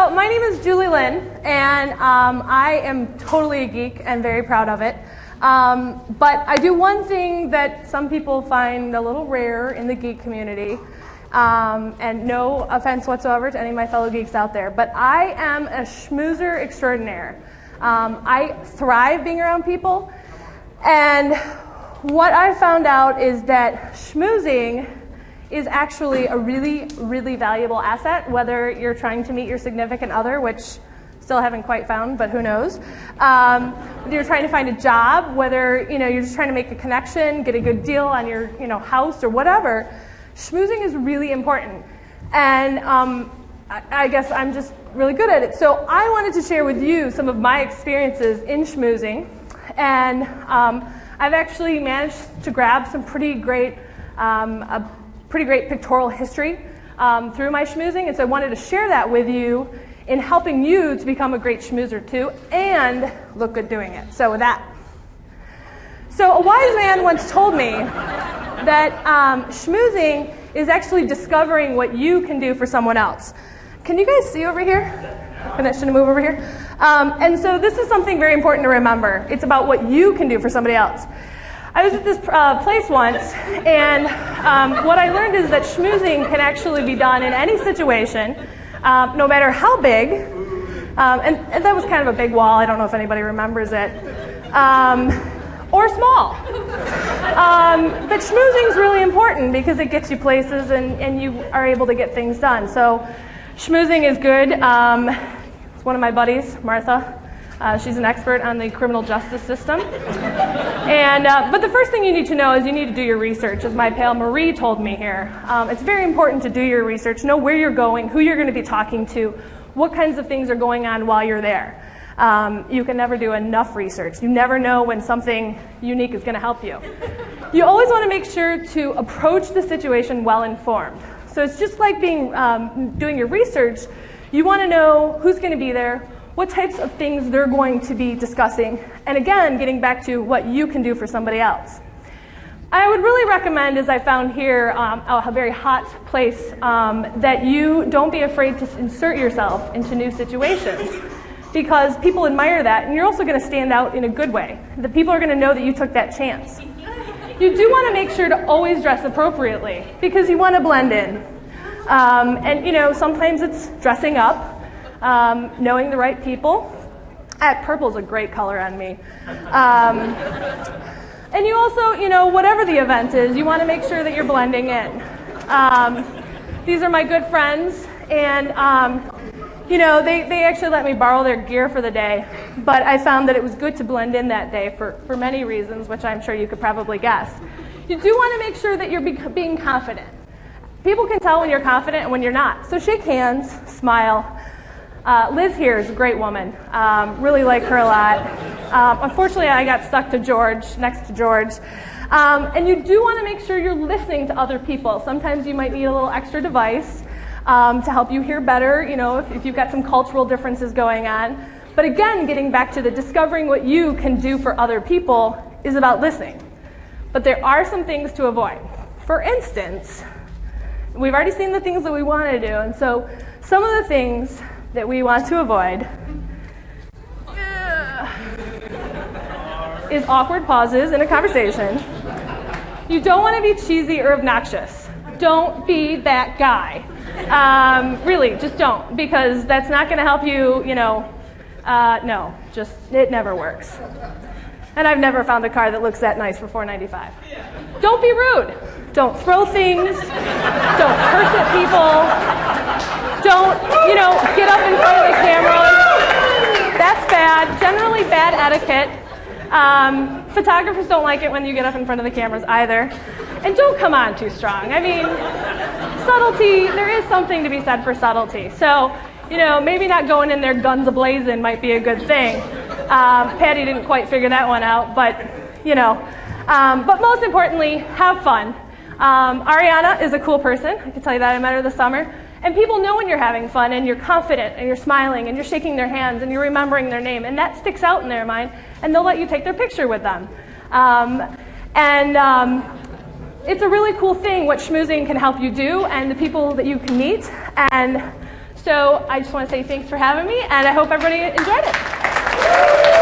So my name is Julie Lynn, and I am totally a geek and very proud of it. But I do one thing that some people find a little rare in the geek community, and no offense whatsoever to any of my fellow geeks out there, but I am a schmoozer extraordinaire. I thrive being around people, and what I found out is that schmoozing is actually a really, really valuable asset, whether you're trying to meet your significant other, which still haven't quite found, but who knows. Whether you're trying to find a job, whether you're just trying to make a connection, get a good deal on your house or whatever, schmoozing is really important. And I guess I'm just really good at it. So I wanted to share with you some of my experiences in schmoozing, and I've actually managed to grab some pretty great pictorial history through my schmoozing, and so I wanted to share that with you in helping you to become a great schmoozer too, and look good doing it. So with that. So a wise man once told me that schmoozing is actually discovering what you can do for someone else. Can you guys see over here? Can I move over here? And so this is something very important to remember. It's about what you can do for somebody else. I was at this place once, and what I learned is that schmoozing can actually be done in any situation, no matter how big. And that was kind of a big wall. I don't know if anybody remembers it. Or small. But schmoozing is really important because it gets you places and you are able to get things done. So schmoozing is good. It's one of my buddies, Martha. She's an expert on the criminal justice system. But the first thing you need to know is you need to do your research, as my pal Marie told me here. It's very important to do your research, know where you're going, who you're going to be talking to, what kinds of things are going on while you're there. You can never do enough research. You never know when something unique is going to help you. You always want to make sure to approach the situation well informed. So it's just like doing your research. You want to know who's going to be there, what types of things they're going to be discussing, and again, getting back to what you can do for somebody else. I would really recommend, as I found here, a very hot place, that you don't be afraid to insert yourself into new situations, because people admire that, and you're also going to stand out in a good way. The people are going to know that you took that chance. You do want to make sure to always dress appropriately, because you want to blend in. And sometimes it's dressing up, knowing the right people. Purple's a great color on me. And you also, whatever the event is, you want to make sure that you're blending in. These are my good friends, and they actually let me borrow their gear for the day, but I found that it was good to blend in that day for many reasons, which I'm sure you could probably guess. You do want to make sure that you're being confident. People can tell when you're confident and when you're not. So shake hands, smile. Liz here is a great woman. Really like her a lot. Unfortunately, I got stuck to George, next to George. And you do want to make sure you're listening to other people. Sometimes you might need a little extra device to help you hear better, if you've got some cultural differences going on. But again, getting back to the discovering what you can do for other people is about listening. But there are some things to avoid. For instance, we've already seen the things that we want to do, and so some of the things that we want to avoid is awkward pauses in a conversation. You don't want to be cheesy or obnoxious. Don't be that guy. Really, just don't, because that's not going to help you, no, just, it never works. And I've never found a car that looks that nice for $4.95. Don't be rude. Don't throw things. Don't curse at people. Don't, get up in front of the camera. That's bad. Generally bad etiquette. Photographers don't like it when you get up in front of the cameras either. And don't come on too strong. I mean, subtlety, there is something to be said for subtlety. So, maybe not going in there guns a-blazing might be a good thing. Patty didn't quite figure that one out, but, but most importantly, have fun. Ariana is a cool person. I can tell you that. I met her this summer. And people know when you're having fun and you're confident and you're smiling and you're shaking their hands and you're remembering their name, and that sticks out in their mind, and they'll let you take their picture with them. It's a really cool thing what schmoozing can help you do and the people that you can meet. And So I just want to say thanks for having me, and I hope everybody enjoyed it.